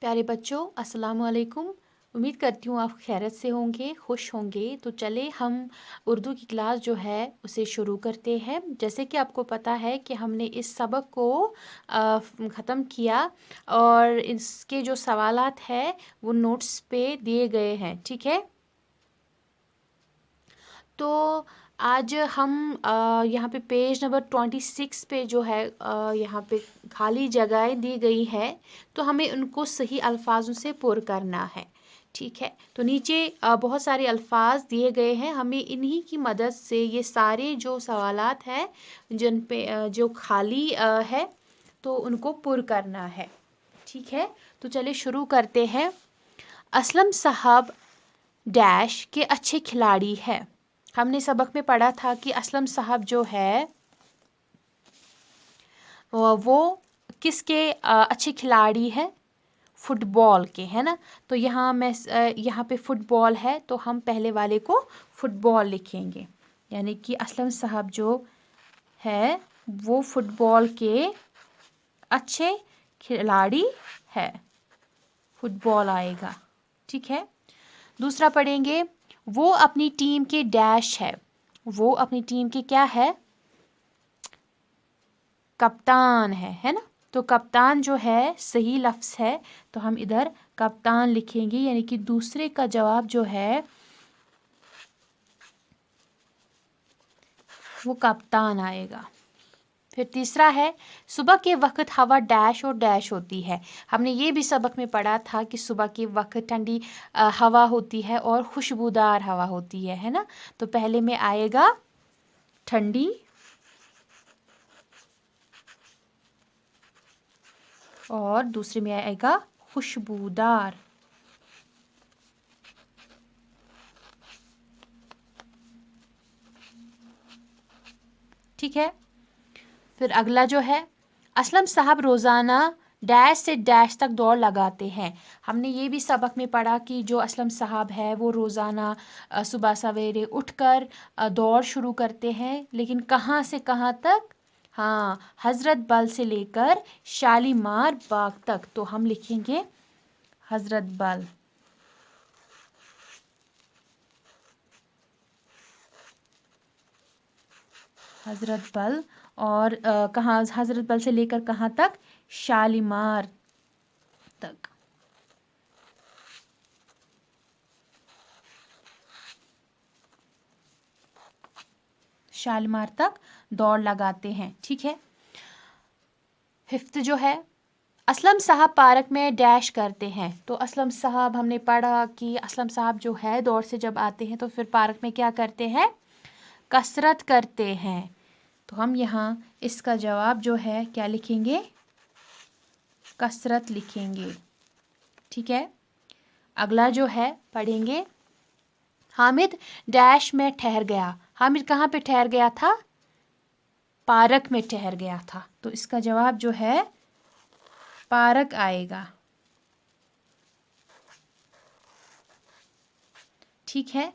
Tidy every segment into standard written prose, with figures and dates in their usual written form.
प्यारे बच्चों, अस्सलाम वालेकुम। उम्मीद करती हूँ आप खैरियत से होंगे, खुश होंगे। तो चले हम उर्दू की क्लास जो है उसे शुरू करते हैं। जैसे कि आपको पता है कि हमने इस सबक को ख़त्म किया और इसके जो सवालात हैं वो नोट्स पे दिए गए हैं, ठीक है। तो आज हम यहाँ पे पेज नंबर 26 पे जो है यहाँ पे खाली जगहें दी गई है, तो हमें उनको सही अल्फाजों से पुर करना है, ठीक है। तो नीचे बहुत सारे अल्फाज दिए गए हैं, हमें इन्हीं की मदद से ये सारे जो सवालात हैं जिन पे जो खाली है तो उनको पुर करना है, ठीक है। तो चलिए शुरू करते हैं। असलम साहब डैश के अच्छे खिलाड़ी है। हमने सबक में पढ़ा था कि असलम साहब जो है वो किसके अच्छे खिलाड़ी है, फुटबॉल के, है ना। तो यहाँ पे फुटबॉल है तो हम पहले वाले को फुटबॉल लिखेंगे, यानी कि असलम साहब जो है वो फुटबॉल के अच्छे खिलाड़ी है, फुटबॉल आएगा, ठीक है। दूसरा पढ़ेंगे, वो अपनी टीम के डैश है। वो अपनी टीम के क्या है, कप्तान है ना। तो कप्तान जो है सही लफ्ज़ है, तो हम इधर कप्तान लिखेंगे, यानी कि दूसरे का जवाब जो है वो कप्तान आएगा। फिर तीसरा है, सुबह के वक्त हवा डैश और डैश होती है। हमने ये भी सबक में पढ़ा था कि सुबह के वक्त ठंडी हवा होती है और खुशबूदार हवा होती है ना। तो पहले में आएगा ठंडी और दूसरे में आएगा खुशबूदार, ठीक है। फिर अगला जो है, असलम साहब रोज़ाना डैश से डैश तक दौड़ लगाते हैं। हमने ये भी सबक में पढ़ा कि जो असलम साहब है वो रोज़ाना सुबह सवेरे उठकर दौड़ शुरू करते हैं, लेकिन कहाँ से कहाँ तक, हाँ, हज़रत बल से लेकर शालीमार बाग तक। तो हम लिखेंगे हज़रत बल, हज़रत बल, और कहाँ, हज़रत बल से लेकर कहाँ तक, शालीमार तक। शालीमार तक दौड़ लगाते हैं, ठीक है। फिफ्थ जो है, असलम साहब पार्क में डैश करते हैं। तो असलम साहब हमने पढ़ा कि असलम साहब जो है दौड़ से जब आते हैं तो फिर पार्क में क्या करते हैं, कसरत करते हैं। तो हम यहाँ इसका जवाब जो है क्या लिखेंगे, कसरत लिखेंगे, ठीक है। अगला जो है पढ़ेंगे, हामिद डैश में ठहर गया। हामिद कहाँ पे ठहर गया था, पार्क में ठहर गया था। तो इसका जवाब जो है पार्क आएगा, ठीक है।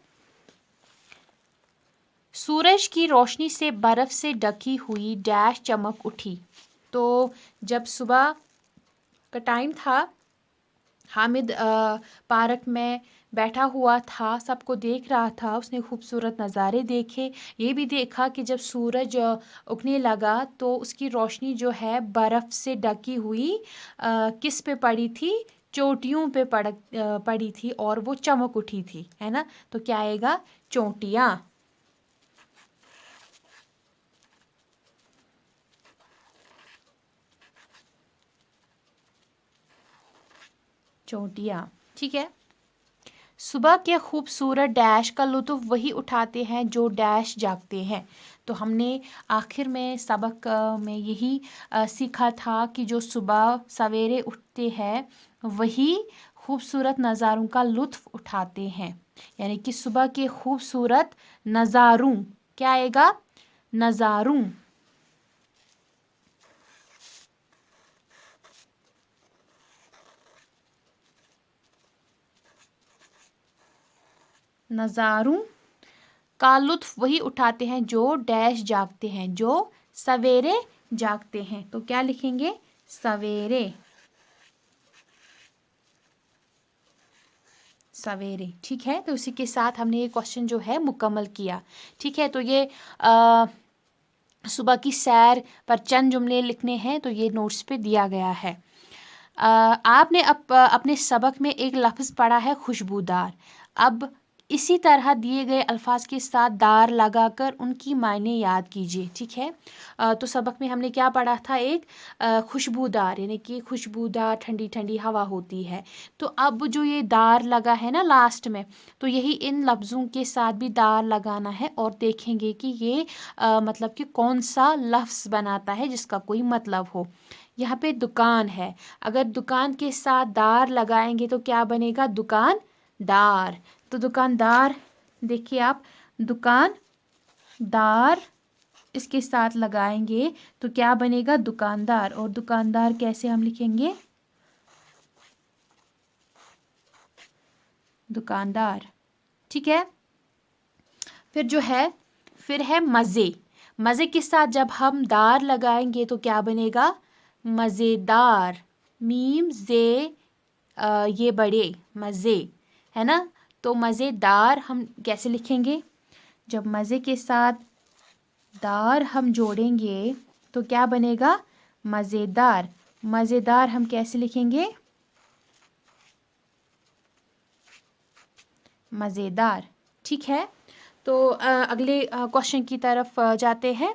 सूरज की रोशनी से बर्फ से ढकी हुई डैश चमक उठी। तो जब सुबह का टाइम था, हामिद पार्क में बैठा हुआ था, सबको देख रहा था, उसने खूबसूरत नज़ारे देखे। ये भी देखा कि जब सूरज उगने लगा तो उसकी रोशनी जो है बर्फ़ से ढकी हुई किस पे पड़ी थी, चोटियों पे पड़ी थी और वो चमक उठी थी, है ना। तो क्या आएगा, चोटियाँ, चोटियाँ, ठीक है। सुबह के खूबसूरत डैश का लुत्फ़ वही उठाते हैं जो डैश जागते हैं। तो हमने आखिर में सबक में यही सीखा था कि जो सुबह सवेरे उठते हैं वही खूबसूरत नज़ारों का लुत्फ़ उठाते हैं, यानी कि सुबह के खूबसूरत नज़ारों, क्या आएगा, नज़ारों, नज़ारों का लुत्फ़ वही उठाते हैं जो डैश जागते हैं, जो सवेरे जागते हैं। तो क्या लिखेंगे, सवेरे, سویرے. ٹھیک ہے، تو اسی کے ساتھ ہم نے یہ کوشچن جو ہے مکمل کیا. ٹھیک ہے، تو یہ صبح کی سیر پر چند جملے لکھنے ہیں، تو یہ نوٹس پہ دیا گیا ہے. آپ نے اپنے سبق میں ایک لفظ پڑھا ہے خوشبودار. اب اسی طرح دیے گئے الفاظ کے ساتھ دار لگا کر ان کی معنی یاد کیجیے. ٹھیک ہے، تو سبق میں ہم نے کیا پڑھا تھا؟ ایک خوشبودار، یعنی کہ خوشبودار ٹھنڈی ٹھنڈی ہوا ہوتی ہے. تو اب جو یہ دار لگا ہے نا لاسٹ میں، تو یہی ان لفظوں کے ساتھ بھی دار لگانا ہے اور دیکھیں گے کہ یہ مطلب کہ کون سا لفظ بناتا ہے جس کا کوئی مطلب ہو. یہاں پہ دکان ہے، اگر دکان کے ساتھ دار لگائیں گے تو کیا بنے گا؟ دکان دار. تو دکاندار، دیکھیے آپ، دکان دار اس کے ساتھ لگائیں گے تو کیا بنے گا؟ دکاندار. اور دکاندار کیسے ہم لکھیں گے؟ دکاندار. ٹھیک ہے، پھر جو ہے پھر ہے مزے. مزے کے ساتھ جب ہم دار لگائیں گے تو کیا بنے گا؟ مزیدار. میم زے یہ بڑے، مزے ہے نا. تو مزیدار ہم کیسے لکھیں گے؟ جب مزے کے ساتھ دار ہم جوڑیں گے تو کیا بنے گا؟ مزیدار. مزیدار ہم کیسے لکھیں گے؟ مزیدار. ٹھیک ہے، تو اگلے کوشچن کی طرف جاتے ہیں.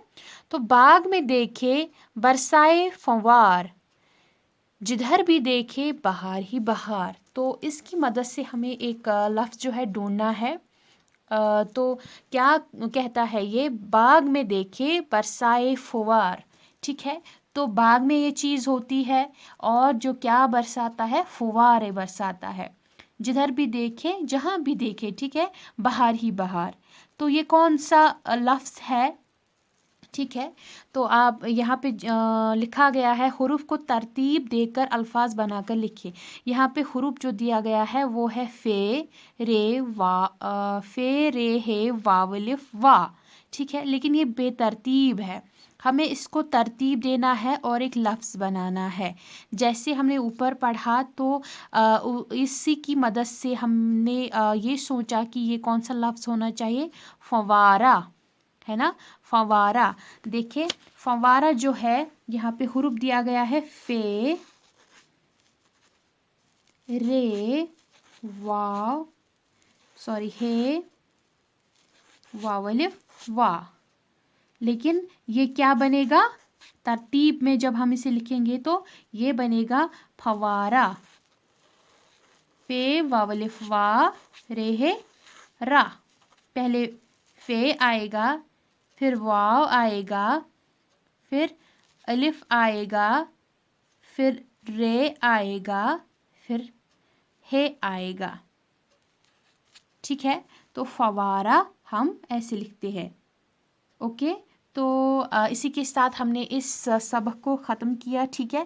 تو باغ میں دیکھے برسائے فنوار، جدھر بھی دیکھے بہار ہی بہار. تو اس کی مدد سے ہمیں ایک لفظ جو ہے ڈھونڈنا ہے. تو کیا کہتا ہے یہ؟ باغ میں دیکھے برسائے فوار. ٹھیک ہے، تو باغ میں یہ چیز ہوتی ہے اور جو کیا برساتا ہے؟ فوارے برساتا ہے. جدھر بھی دیکھے، جہاں بھی دیکھے، ٹھیک ہے، بہار ہی بہار. تو یہ کون سا لفظ ہے؟ ٹھیک ہے، تو آپ یہاں پہ لکھا گیا ہے حروف کو ترتیب دے کر الفاظ بنا کر لکھے. یہاں پہ حروف جو دیا گیا ہے وہ ہے فے رے ہے واو الف وا. ٹھیک ہے، لیکن یہ بے ترتیب ہے. ہمیں اس کو ترتیب دینا ہے اور ایک لفظ بنانا ہے. جیسے ہم نے اوپر پڑھا تو اسی کی مدد سے ہم نے یہ سوچا کہ یہ کون سا لفظ ہونا چاہیے؟ فوارہ، ہے نا، فوارہ. دیکھیں فوارہ جو ہے یہاں پہ حروف دیا گیا ہے فے رے واو ہے واو الف وا. لیکن یہ کیا بنے گا؟ ترتیب میں جب ہم اسے لکھیں گے تو یہ بنے گا فوارہ. فے واو الف وا رے ہے را. پہلے فے آئے گا، پھر واو آئے گا، پھر الف آئے گا، پھر رے آئے گا، پھر ہے آئے گا. ٹھیک ہے، تو فوارہ ہم ایسے لکھتے ہیں. اوکے، تو اسی کے ساتھ ہم نے اس سبق کو ختم کیا. ٹھیک ہے،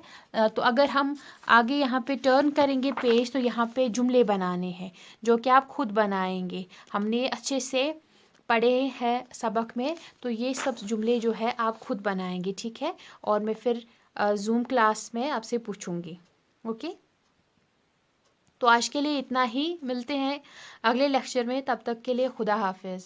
تو اگر ہم آگے یہاں پہ ٹرن کریں گے پیج تو یہاں پہ جملے بنانے ہیں جو کہ آپ خود بنائیں گے. ہم نے اچھے سے پڑھے ہیں سبق میں، تو یہ سب جملے جو ہے آپ خود بنائیں گے. ٹھیک ہے، اور میں پھر زوم کلاس میں آپ سے پوچھوں گی. اوکے، تو آج کے لیے اتنا ہی. ملتے ہیں اگلے لیکچر میں، تب تک کے لیے خدا حافظ.